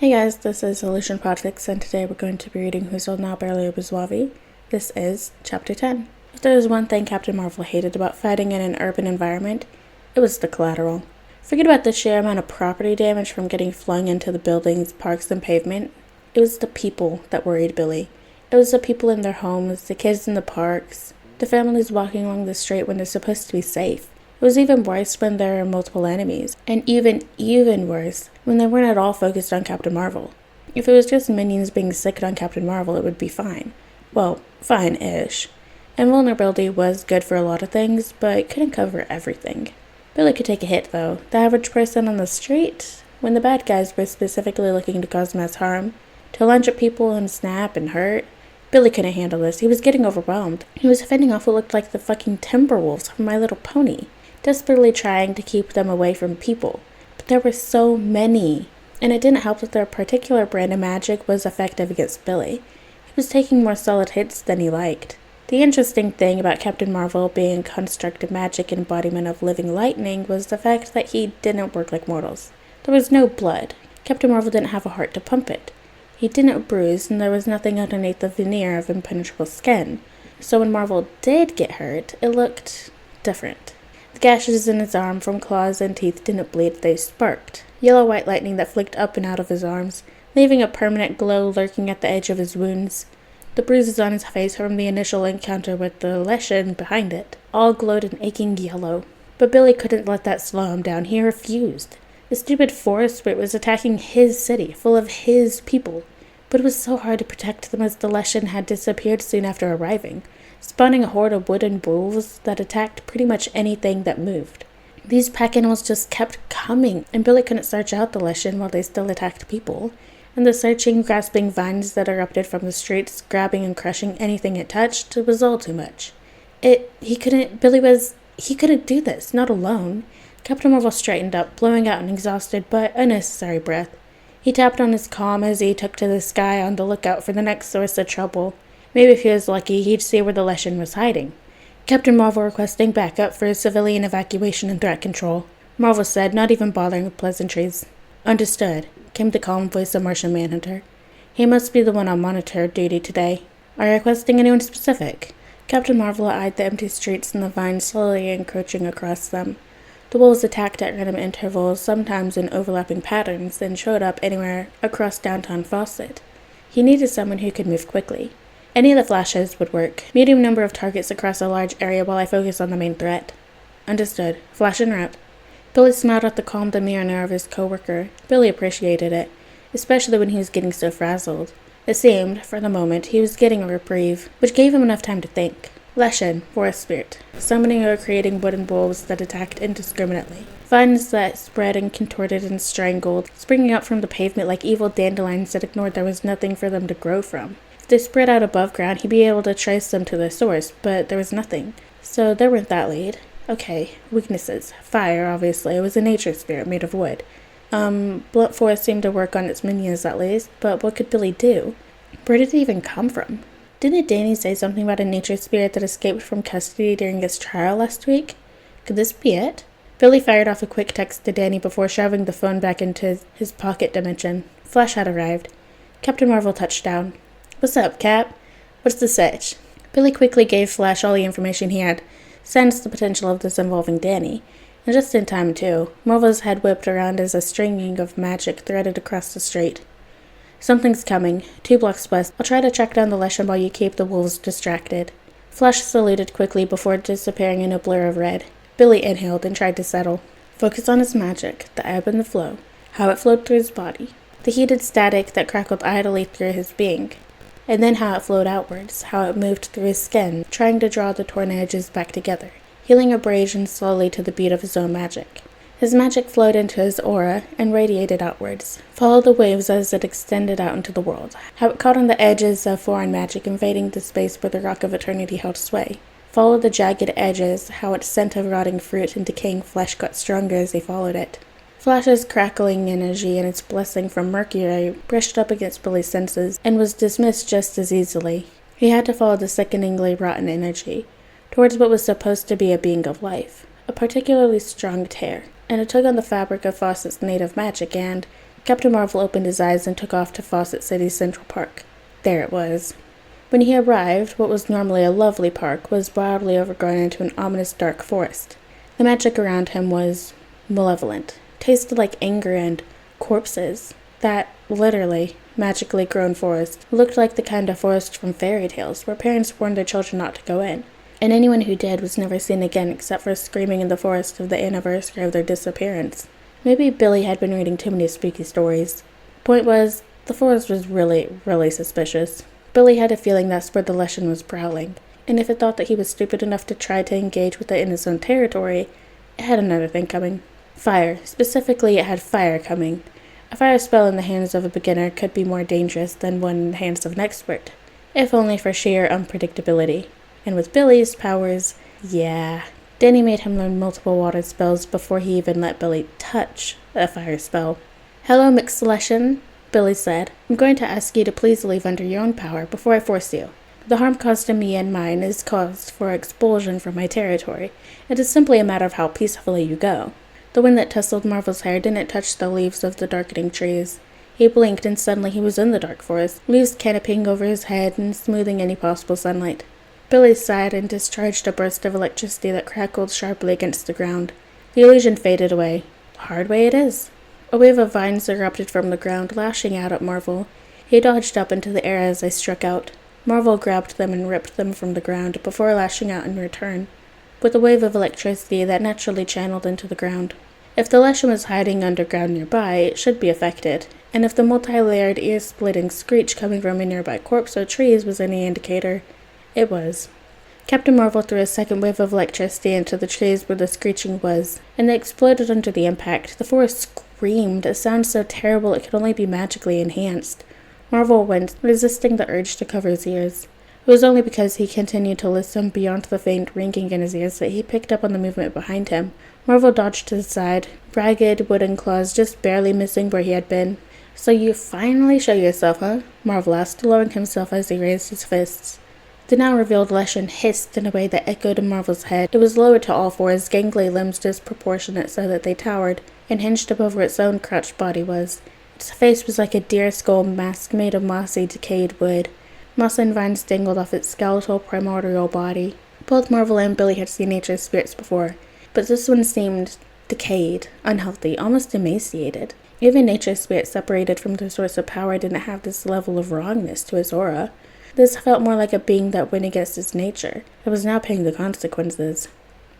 Hey guys, this is Podfic, and today we're going to be reading Who's Old Now Barely Obizuavi. This is Chapter 10. If there was one thing Captain Marvel hated about fighting in an urban environment, it was the collateral. Forget about the sheer amount of property damage from getting flung into the buildings, parks, and pavement. It was the people that worried Billy. It was the people in their homes, the kids in the parks, the families walking along the street when they're supposed to be safe. It was even worse when there are multiple enemies, and even worse when they weren't at all focused on Captain Marvel. If it was just minions being sicked on Captain Marvel, it would be fine. Well, fine-ish. Invulnerability was good for a lot of things, but it couldn't cover everything. Billy could take a hit, though. The average person on the street, when the bad guys were specifically looking to cause mass harm, to lunge at people and snap and hurt, Billy couldn't handle this. He was getting overwhelmed. He was fending off what looked like the fucking Timberwolves from My Little Pony, desperately trying to keep them away from people. But there were so many, and it didn't help that their particular brand of magic was effective against Billy. He was taking more solid hits than he liked. The interesting thing about Captain Marvel being a constructed magic embodiment of living lightning was the fact that he didn't work like mortals. There was no blood. Captain Marvel didn't have a heart to pump it. He didn't bruise, and there was nothing underneath the veneer of impenetrable skin. So when Marvel did get hurt, it looked different. The gashes in his arm from claws and teeth didn't bleed, they sparked. Yellow-white lightning that flicked up and out of his arms, leaving a permanent glow lurking at the edge of his wounds. The bruises on his face from the initial encounter with the Leshen behind it all glowed an aching yellow. But Billy couldn't let that slow him down. He refused. The stupid forest spirit was attacking his city, full of his people. But it was so hard to protect them as the Leshen had disappeared soon after arriving, spawning a horde of wooden wolves that attacked pretty much anything that moved. These pack animals just kept coming, and Billy couldn't search out the Leshen while they still attacked people. And the searching, grasping vines that erupted from the streets, grabbing and crushing anything it touched, it was all too much. He couldn't do this, not alone. Captain Marvel straightened up, blowing out an exhausted but unnecessary breath. He tapped on his comm as he took to the sky on the lookout for the next source of trouble. Maybe if he was lucky, he'd see where the Leshen was hiding. Captain Marvel requesting backup for civilian evacuation and threat control. Marvel said, not even bothering with pleasantries. Understood, came the calm voice of Martian Manhunter. He must be the one on monitor duty today. Are you requesting anyone specific? Captain Marvel eyed the empty streets and the vines slowly encroaching across them. The wolves attacked at random intervals, sometimes in overlapping patterns, and showed up anywhere across downtown Fawcett. He needed someone who could move quickly. Any of the flashes would work. Medium number of targets across a large area while I focus on the main threat. Understood. Flash en route. Billy smiled at the calm demeanor of his co-worker. Billy appreciated it, especially when he was getting so frazzled. It seemed, for the moment, he was getting a reprieve, which gave him enough time to think. Leshen, forest spirit, summoning or creating wooden wolves that attacked indiscriminately. Vines that spread and contorted and strangled, springing up from the pavement like evil dandelions that ignored there was nothing for them to grow from. If they spread out above ground, he'd be able to trace them to the source, but there was nothing. So there went that lead. Okay, weaknesses. Fire, obviously. It was a nature spirit made of wood. Blunt force seemed to work on its minions at least, but what could Billy do? Where did it even come from? Didn't Danny say something about a nature spirit that escaped from custody during his trial last week? Could this be it? Billy fired off a quick text to Danny before shoving the phone back into his pocket dimension. Flash had arrived. Captain Marvel touched down. What's up, Cap? What's the sitch? Billy quickly gave Flash all the information he had, sensed the potential of this involving Danny. And just in time, too. Marvel's head whipped around as a stringing of magic threaded across the street. Something's coming. 2 blocks west. I'll try to track down the Leshen while you keep the wolves distracted. Flash saluted quickly before disappearing in a blur of red. Billy inhaled and tried to settle. Focus on his magic, the ebb and the flow, how it flowed through his body, the heated static that crackled idly through his being, and then how it flowed outwards, how it moved through his skin, trying to draw the torn edges back together, healing abrasion slowly to the beat of his own magic. His magic flowed into his aura and radiated outwards. Follow the waves as it extended out into the world. How it caught on the edges of foreign magic invading the space where the Rock of Eternity held sway. Follow the jagged edges, how its scent of rotting fruit and decaying flesh got stronger as they followed it. Flash's crackling energy and its blessing from Mercury brushed up against Billy's senses and was dismissed just as easily. He had to follow the sickeningly rotten energy towards what was supposed to be a being of life, a particularly strong tear. And it took on the fabric of Fawcett's native magic and, Captain Marvel opened his eyes and took off to Fawcett City's Central Park. There it was. When he arrived, what was normally a lovely park was wildly overgrown into an ominous dark forest. The magic around him was malevolent, tasted like anger and corpses. That, literally, magically grown forest looked like the kind of forest from fairy tales, where parents warned their children not to go in, and anyone who did was never seen again except for screaming in the forest of the anniversary of their disappearance. Maybe Billy had been reading too many spooky stories. Point was, the forest was really suspicious. Billy had a feeling that's where the Leshen was prowling, and if it thought that he was stupid enough to try to engage with it in his own territory, it had another thing coming. Fire. Specifically, it had fire coming. A fire spell in the hands of a beginner could be more dangerous than one in the hands of an expert, if only for sheer unpredictability. And with Billy's powers, yeah. Danny made him learn multiple water spells before he even let Billy touch a fire spell. "Hello, Mixed Leshen," Billy said. "I'm going to ask you to please leave under your own power before I force you. The harm caused to me and mine is caused for expulsion from my territory. It is simply a matter of how peacefully you go." The wind that tousled Marvel's hair didn't touch the leaves of the darkening trees. He blinked and suddenly he was in the dark forest, leaves canopying over his head and smoothing any possible sunlight. Billy sighed and discharged a burst of electricity that crackled sharply against the ground. The illusion faded away. The hard way it is. A wave of vines erupted from the ground, lashing out at Marvel. He dodged up into the air as they struck out. Marvel grabbed them and ripped them from the ground before lashing out in return, with a wave of electricity that naturally channeled into the ground. If the Leshen was hiding underground nearby, it should be affected, and if the multi-layered ear-splitting screech coming from a nearby corpse or trees was any indicator, it was. Captain Marvel threw a second wave of electricity into the trees where the screeching was, and they exploded under the impact. The forest screamed, a sound so terrible it could only be magically enhanced. Marvel winced, resisting the urge to cover his ears. It was only because he continued to listen beyond the faint ringing in his ears that he picked up on the movement behind him. Marvel dodged to the side, ragged wooden claws just barely missing where he had been. "So you finally show yourself, huh?" Marvel asked, lowering himself as he raised his fists. The now revealed Leshen hissed in a way that echoed in Marvel's head. It was lowered to all fours, gangly limbs disproportionate so that they towered, and hinged above where its own crouched body was. Its face was like a deer skull mask made of mossy, decayed wood. Moss and vines dangled off its skeletal, primordial body. Both Marvel and Billy had seen nature spirits before, but this one seemed decayed, unhealthy, almost emaciated. Even nature spirits separated from their source of power didn't have this level of wrongness to its aura. This felt more like a being that went against its nature. It was now paying the consequences.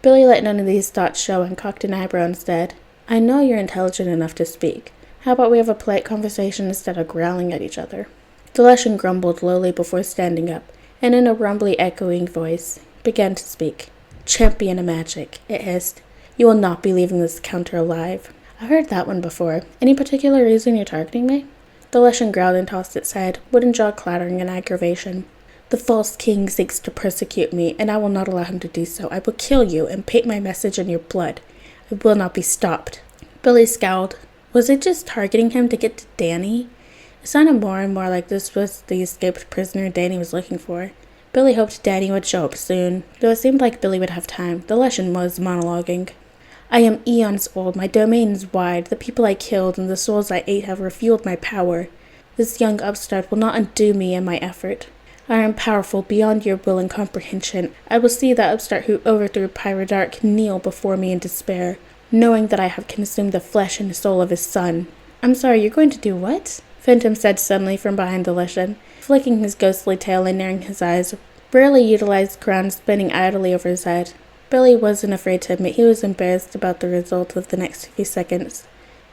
Billy let none of these thoughts show and cocked an eyebrow instead. "I know you're intelligent enough to speak. How about we have a polite conversation instead of growling at each other?" The Leshen grumbled lowly before standing up, and in a rumbly, echoing voice, began to speak. "Champion of magic," it hissed. "You will not be leaving this counter alive." "I've heard that one before. Any particular reason you're targeting me?" The Leshen growled and tossed its head, wooden jaw clattering in aggravation. "The false king seeks to persecute me, and I will not allow him to do so. I will kill you and paint my message in your blood. I will not be stopped." Billy scowled. Was it just targeting him to get to Danny? It sounded more and more like this was the escaped prisoner Danny was looking for. Billy hoped Danny would show up soon, though it seemed like Billy would have time. The Leshen was monologuing. "I am eons old, my domain is wide, the people I killed and the souls I ate have refueled my power. This young upstart will not undo me and my effort. I am powerful beyond your will and comprehension. I will see that upstart who overthrew Pyrodark kneel before me in despair, knowing that I have consumed the flesh and soul of his son." "I'm sorry, you're going to do what?" Phantom said suddenly from behind the Leshen, flicking his ghostly tail and narrowing his eyes, rarely utilized crown spinning idly over his head. Billy wasn't afraid to admit he was embarrassed about the result of the next few seconds.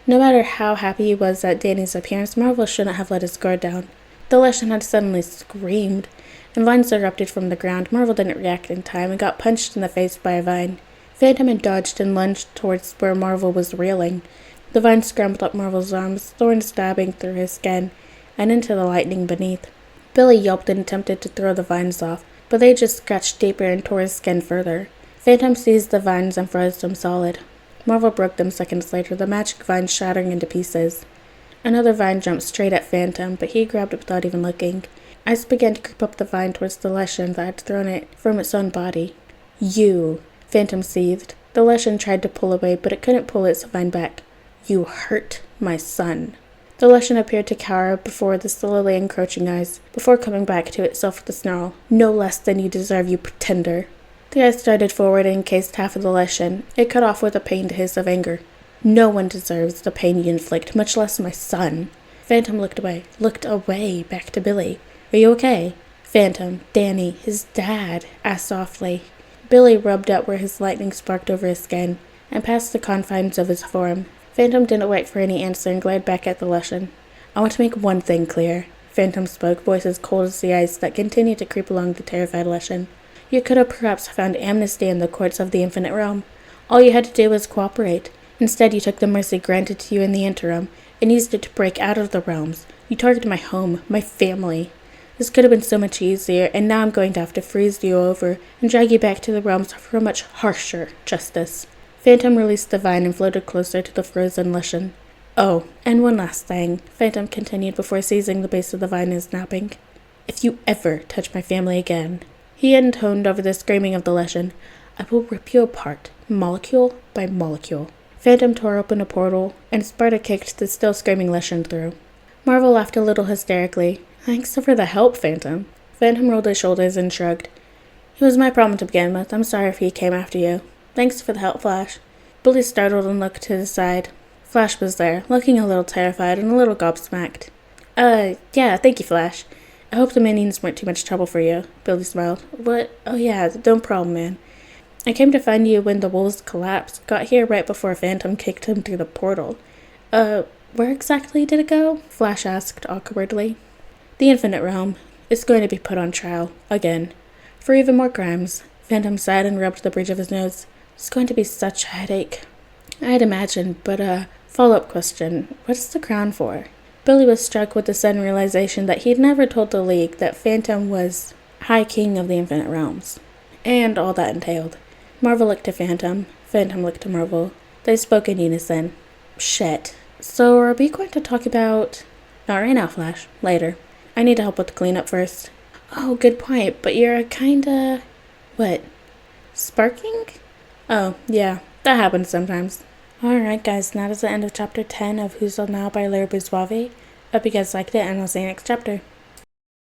No matter how happy he was at Danny's appearance, Marvel shouldn't have let his guard down. The Leshen had suddenly screamed, and vines erupted from the ground. Marvel didn't react in time and got punched in the face by a vine. Phantom had dodged and lunged towards where Marvel was reeling. The vine scrambled up Marvel's arms, thorns stabbing through his skin and into the lightning beneath. Billy yelped and attempted to throw the vines off, but they just scratched deeper and tore his skin further. Phantom seized the vines and froze them solid. Marvel broke them seconds later, the magic vines shattering into pieces. Another vine jumped straight at Phantom, but he grabbed it without even looking. Ice began to creep up the vine towards the Leshen that had thrown it from its own body. "You," Phantom seethed. The Leshen tried to pull away, but it couldn't pull its vine back. "You hurt my son." The Lushan appeared to cower before the slowly encroaching eyes, before coming back to itself with a snarl. No less than you deserve, you pretender. The eyes started forward and encased half of the Lushan. It cut off with a pained hiss of anger. No one deserves the pain you inflict, much less my son. Phantom looked away, back to Billy. Are you okay? Phantom, Danny, his dad, asked softly. Billy rubbed up where his lightning sparked over his skin, and past the confines of his form. Phantom didn't wait for any answer and glared back at the Lushan. I want to make one thing clear. Phantom spoke, voice as cold as the ice that continued to creep along the terrified Lushan. You could have perhaps found amnesty in the courts of the Infinite Realm. All you had to do was cooperate. Instead, you took the mercy granted to you in the interim, and used it to break out of the realms. You targeted my home, my family. This could have been so much easier, and now I'm going to have to freeze you over and drag you back to the realms for a much harsher justice. Phantom released the vine and floated closer to the frozen Lushan. Oh, and one last thing, Phantom continued before seizing the base of the vine and snapping. If you ever touch my family again, he intoned over the screaming of the Lushan, I will rip you apart, molecule by molecule. Phantom tore open a portal, and Sparta kicked the still screaming Lushan through. Marvel laughed a little hysterically. Thanks for the help, Phantom. Phantom rolled his shoulders and shrugged. It was my problem to begin with. I'm sorry if he came after you. Thanks for the help, Flash. Billy startled and looked to the side. Flash was there, looking a little terrified and a little gobsmacked. Yeah, thank you, Flash. I hope the minions weren't too much trouble for you. Billy smiled. What? Oh yeah, no problem, man. I came to find you when the wolves collapsed. Got here right before Phantom kicked him through the portal. Where exactly did it go? Flash asked awkwardly. The Infinite Realm. It's going to be put on trial. Again. For even more crimes. Phantom sighed and rubbed the bridge of his nose. It's going to be such a headache. I'd imagine, but follow-up question. What's the crown for? Billy was struck with the sudden realization that he'd never told the League that Phantom was High King of the Infinite Realms. And all that entailed. Marvel looked to Phantom. Phantom looked to Marvel. They spoke in unison. Shit. So are we going to talk about... Not right now, Flash. Later. I need to help with the cleanup first. Oh, good point, but you're kinda... What? Sparking? Oh, yeah. That happens sometimes. Alright guys, that is the end of chapter 10 of Who's Sold Now by Larry Bouzwavi. Hope you guys liked it, and I'll see you next chapter.